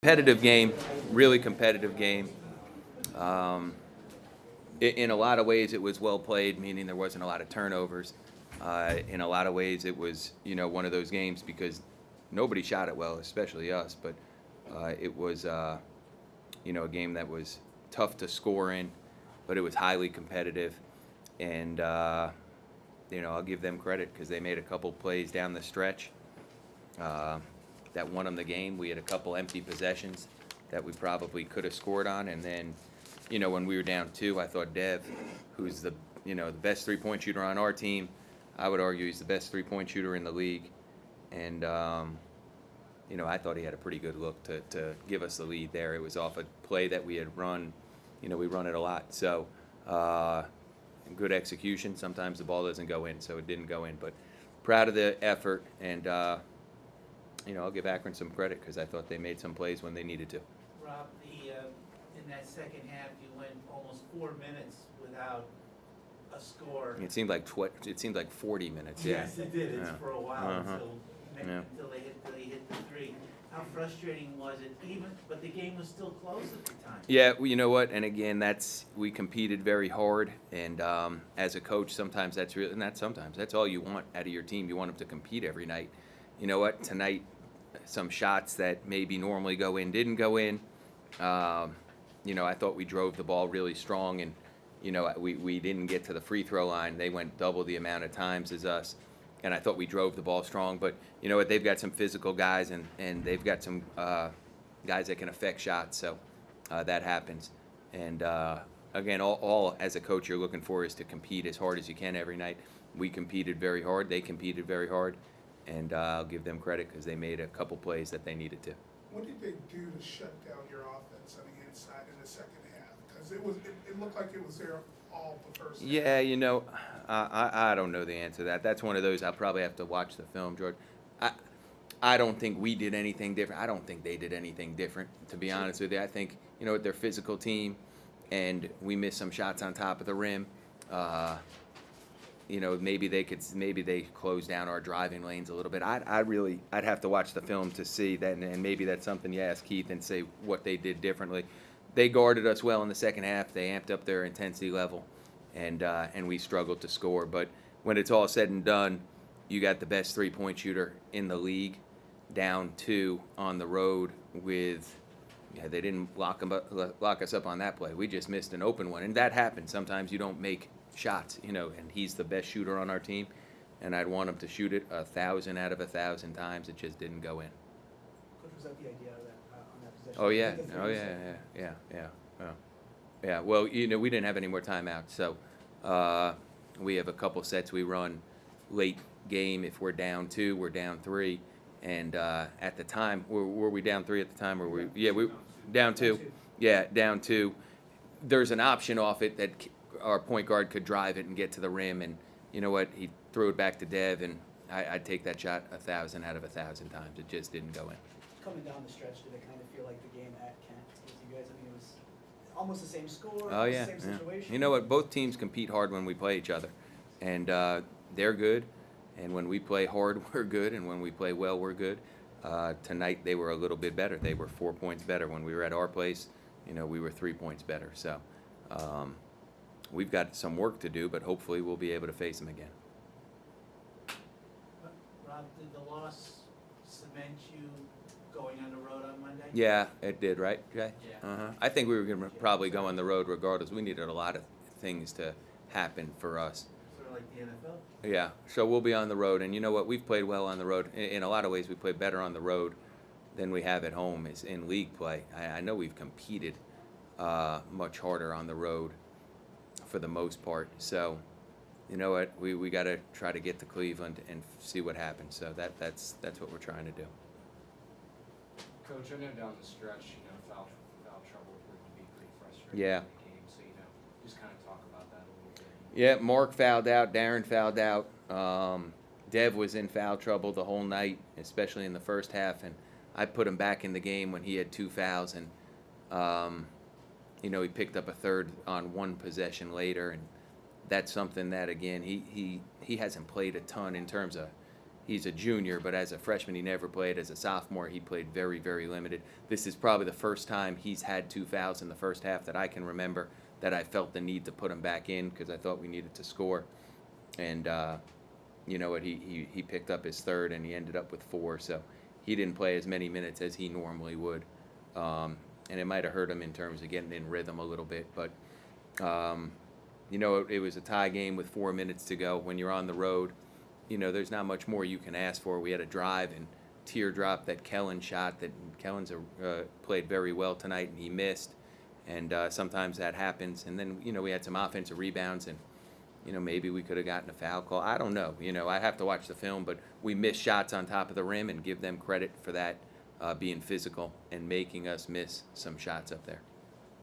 Competitive game, really competitive game. Um, in a lot of ways, it was well played, meaning there wasn't a lot of turnovers. In a lot of ways, it was one of those games because nobody shot it well, especially us. But it was a game that was tough to score in, but it was highly competitive, and I'll give them credit because they made a couple plays down the stretch. That won them the game. We had a couple empty possessions that we probably could have scored on, and then, when we were down two, I thought Dev, who's the best three-point shooter on our team, I would argue he's the best three-point shooter in the league, and I thought he had a pretty good look to give us the lead there. It was off a play that we had run. We run it a lot, so good execution. Sometimes the ball doesn't go in, so it didn't go in, but proud of the effort, and I'll give Akron some credit because I thought they made some plays when they needed to. Rob, in that second half, you went almost 4 minutes without a score. It seemed like 40 minutes. Yeah. Yes, it did. It's for a while until they hit the three. How frustrating was it? But the game was still close at the time. Yeah, well, you know what? And again, we competed very hard. And as a coach, sometimes that's real, and that's all you want out of your team. You want them to compete every night. You know what? Tonight, some shots that maybe normally go in didn't go in. I thought we drove the ball really strong, and we didn't get to the free throw line. They went double the amount of times as us, and I thought we drove the ball strong. But you know what? They've got some physical guys, and they've got some guys that can affect shots. So that happens. And again, all as a coach you're looking for is to compete as hard as you can every night. We competed very hard. They competed very hard. And I'll give them credit because they made a couple plays that they needed to. What did they do to shut down your offense on the inside in the second half? Because it looked like it was there all the first half. Yeah, I don't know the answer to that. That's one of those I'll probably have to watch the film, George. I don't think we did anything different. I don't think they did anything different, to be honest with you. I think, they're a physical team, and we missed some shots on top of the rim. Maybe they closed down our driving lanes a little bit. I'd have to watch the film to see that, and maybe that's something you ask Keith and say what they did differently. They guarded us well in the second half. They amped up their intensity level, and we struggled to score. But when it's all said and done, you got the best three-point shooter in the league, down two on the road with. Yeah, they didn't lock us up on that play. We just missed an open one, and that happens. Sometimes you don't make shots, and he's the best shooter on our team, and I'd want him to shoot it 1,000 out of 1,000 times. It just didn't go in. Coach, was that the idea of that on that possession? Oh yeah. Well, we didn't have any more timeouts, so we have a couple sets we run late game. If we're down two, we're down three, and at the time, were we down three at the time, or we? Yeah, we down two. Yeah, down two. There's an option off it that our point guard could drive it and get to the rim, and you know what? He threw it back to Dev, and I'd take that shot 1,000 out of 1,000 times. It just didn't go in. Coming down the stretch, did it kind of feel like the game at Kent with you guys? I mean, it was almost the same score, Oh yeah, same situation. You know what? Both teams compete hard when we play each other, and they're good. And when we play hard, we're good, and when we play well, we're good. Tonight they were a little bit better. They were 4 points better. When we were at our place, we were 3 points better. So. We've got some work to do, but hopefully we'll be able to face them again. Rob, did the loss cement you going on the road on Monday? Yeah, it did, right, Jay? Yeah. I think we were going to probably go on the road regardless. We needed a lot of things to happen for us. Sort of like the NFL? Yeah, so we'll be on the road. And you know what? We've played well on the road. In a lot of ways, we play better on the road than we have at home is in league play. I know we've competed much harder on the road for the most part. So, you know what? We got to try to get to Cleveland and see what happens. So that's what we're trying to do. Coach, I know down the stretch, foul trouble proved to be pretty frustrating Yeah. in the game. So, just kind of talk about that a little bit. Yeah, Mark fouled out. Darren fouled out. Dev was in foul trouble the whole night, especially in the first half. And I put him back in the game when he had 2 fouls. And he picked up a third on one possession later, and that's something that, again, he hasn't played a ton in terms of, he's a junior, but as a freshman he never played. As a sophomore he played very, very limited. This is probably the first time he's had 2 fouls in the first half that I can remember that I felt the need to put him back in because I thought we needed to score. And you know what, he picked up his third and he ended up with 4, so he didn't play as many minutes as he normally would. And it might have hurt him in terms of getting in rhythm a little bit, but you know, it was a tie game with 4 minutes to go. When you're on the road, you know, there's not much more you can ask for. We had a drive and teardrop that Kellen shot that Kellen's played very well tonight, and he missed. And sometimes that happens. And then, you know, we had some offensive rebounds, and, you know, maybe we could have gotten a foul call. I don't know. You know, I have to watch the film, but we missed shots on top of the rim and give them credit for that being physical and making us miss some shots up there.